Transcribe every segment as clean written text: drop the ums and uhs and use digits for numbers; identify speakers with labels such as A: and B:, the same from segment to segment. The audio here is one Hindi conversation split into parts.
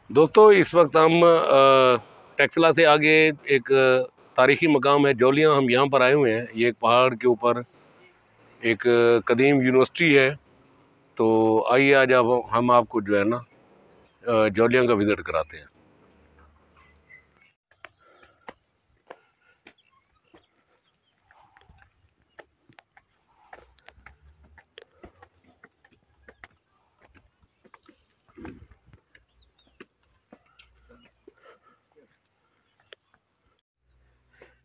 A: दोस्तों इस वक्त हम टेक्सला से आगे एक तारीखी मकाम है जौलियाँ, हम यहाँ पर आए हुए हैं। ये एक पहाड़ के ऊपर एक कदीम यूनिवर्सिटी है। तो आइए आज अब हम आपको जो है ना जौलियाँ का विज़िट कराते हैं।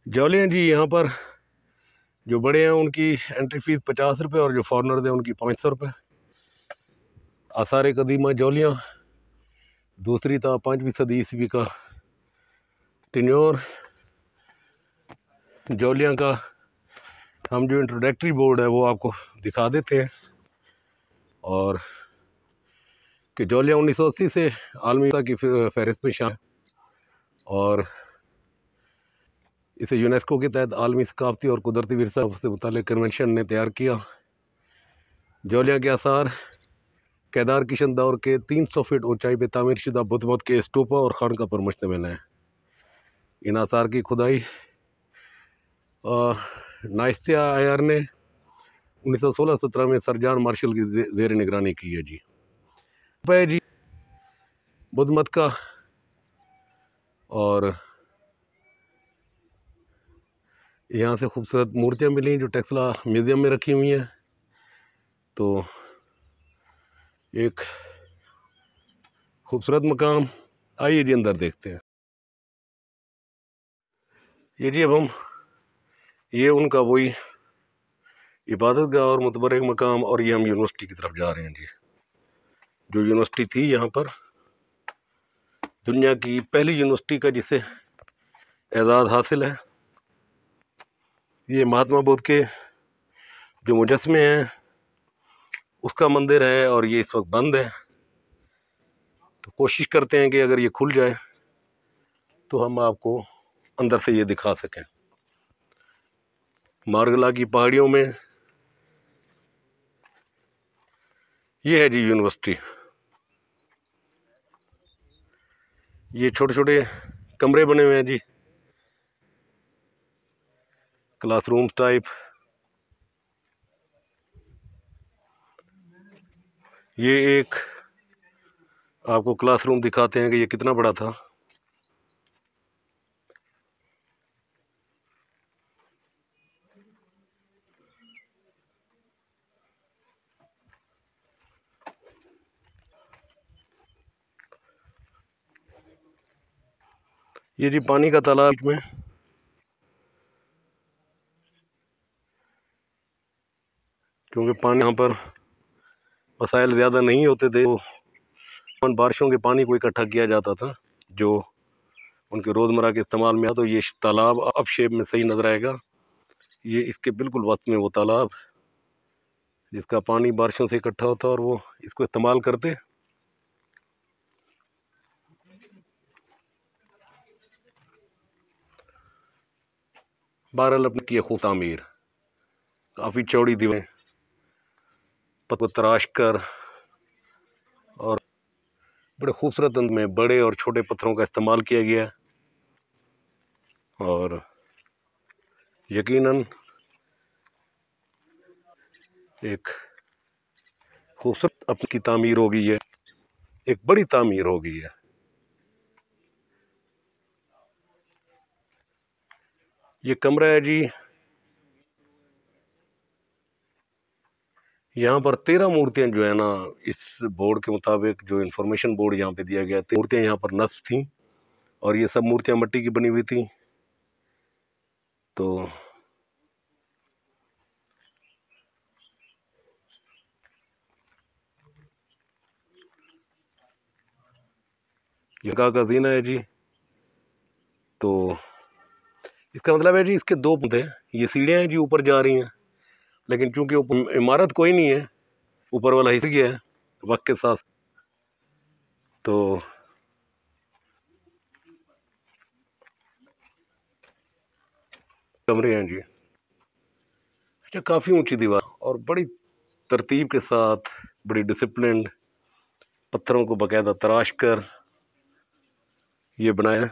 A: जौलियाँ जी, यहाँ पर जो बड़े हैं उनकी एंट्री फ़ीस 50 रुपये और जो फॉरनर हैं उनकी 500 रुपये। आसार कदीमा जौलियाँ, दूसरी था 5वीं सदी ईस्वी का टिन्योर। जौलियाँ का हम जो इंट्रोडक्टरी बोर्ड है वो आपको दिखा देते हैं। और कि जौलियाँ 1980 से आलमी की फहरिस्त में शामिल, और इसे यूनेस्को के तहत आलमी सकाफती और कुदरती विरसा से मुतालिक कन्वेंशन ने तैयार किया। जौलियाँ के आसार केदार किशन दौर के 300 फीट ऊंचाई पर तामीर शुदा बुद्ध मत के स्तूपा और खानका पर मुश्तमिल है। इन आसार की खुदाई नाइस्तिया आयार ने 1916-17 में सर जॉन मार्शल की जेर निगरानी की है जी बुद्ध मत का। और यहाँ से खूबसूरत मूर्तियाँ मिली जो टेक्सला म्यूज़ियम में रखी हुई हैं। तो एक खूबसूरत मकाम, आइए जी अंदर देखते हैं। ये जी अब हम ये उनका वही इबादत गाह और मुतबरक मकाम, और ये हम यूनिवर्सिटी की तरफ जा रहे हैं जी। जो यूनिवर्सिटी थी यहाँ पर, दुनिया की पहली यूनिवर्सिटी का जिसे एजाज़ हासिल है। ये महात्मा बुद्ध के जो मुजस्मे हैं उसका मंदिर है, और ये इस वक्त बंद है। तो कोशिश करते हैं कि अगर ये खुल जाए तो हम आपको अंदर से ये दिखा सकें। मार्गला की पहाड़ियों में ये है जी यूनिवर्सिटी। ये छोटे छोटे कमरे बने हुए हैं जी, क्लासरूम टाइप। ये एक आपको क्लासरूम दिखाते हैं कि ये कितना बड़ा था। ये जी पानी का तालाब में, क्योंकि पानी यहाँ पर वसाइल ज़्यादा नहीं होते थे, तो बारिशों के पानी को इकट्ठा किया जाता था जो उनके रोज़मर्रा के इस्तेमाल में। तो ये तालाब अब शेप में सही नज़र आएगा। ये इसके बिल्कुल वक्त में वो तालाब जिसका पानी बारिशों से इकट्ठा होता और वो इसको इस्तेमाल करते। बहरहाल अपनी की खूब तामीर, काफ़ी चौड़ी दीवारें पत्थर तराश कर, और बड़े खूबसूरत अंद में बड़े और छोटे पत्थरों का इस्तेमाल किया गया। और यकीनन एक खूबसूरत अपनी की तामीर हो गई है, एक बड़ी तामीर हो गई है। ये कमरा है जी, यहाँ पर 13 मूर्तियाँ जो है ना, इस बोर्ड के मुताबिक जो इन्फॉर्मेशन बोर्ड यहाँ पे दिया गया, मूर्तियाँ यहाँ पर नस्ब थी, और ये सब मूर्तियाँ मिट्टी की बनी हुई थी। तो ये का जीना है जी। तो इसका मतलब है जी इसके दो पुंद हैं। ये सीढ़ियाँ हैं जी ऊपर जा रही हैं, लेकिन चूंकि ऊपर इमारत कोई नहीं है, ऊपर वाला हिस्सा गया है वक्त के साथ। तो कमरे हैं जी। अच्छा, काफ़ी ऊंची दीवार और बड़ी तरतीब के साथ, बड़ी डिसिप्लिन, पत्थरों को बाकायदा तराश कर ये बनाया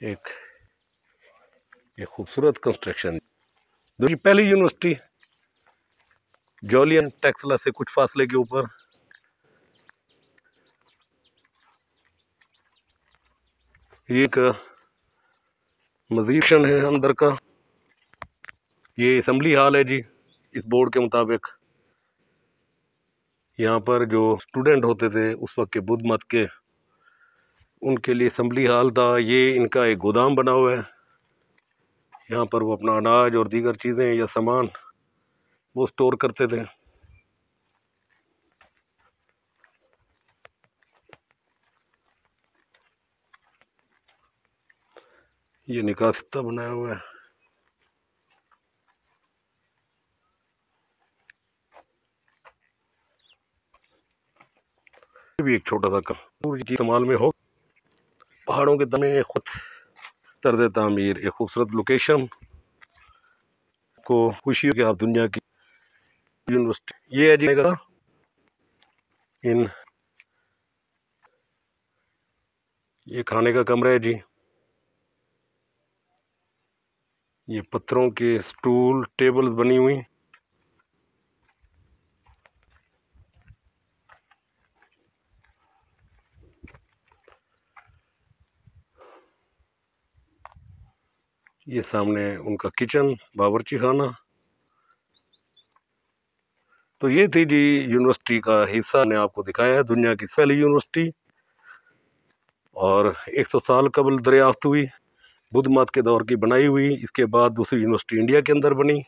A: एक खूबसूरत कंस्ट्रक्शन। दूसरी पहली यूनिवर्सिटी जॉलियन टेक्सला से कुछ फासले के ऊपर। ये एक मजीद है अंदर का। ये असेंबली हॉल है जी। इस बोर्ड के मुताबिक यहाँ पर जो स्टूडेंट होते थे उस वक्त के बुद्ध मत के, उनके लिए असेंबली हॉल था। ये इनका एक गोदाम बना हुआ है। यहाँ पर वो अपना अनाज और दीगर चीज़ें या सामान वो स्टोर करते थे। ये निकासिता बनाया हुआ है। ये भी एक छोटा सा कम इस्तेमाल में हो। पहाड़ों के तने खुद तर्ज तामीर, एक खूबसूरत लोकेशन को खुशी हो कि आप दुनिया की यूनिवर्सिटी। ये है जी इन ये खाने का कमरा है जी। ये पत्थरों के स्टूल टेबल्स बनी हुई। ये सामने उनका किचन, बावर्ची खाना। तो ये थी जी यूनिवर्सिटी का हिस्सा ने आपको दिखाया है, दुनिया की पहली यूनिवर्सिटी। और 100 साल कबल दरियाफ्त हुई, बुद्ध मत के दौर की बनाई हुई। इसके बाद दूसरी यूनिवर्सिटी इंडिया के अंदर बनी।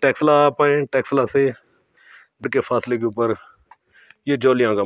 A: टेक्सला आप आए, टेक्सला से के फासले के ऊपर ये जौलियां का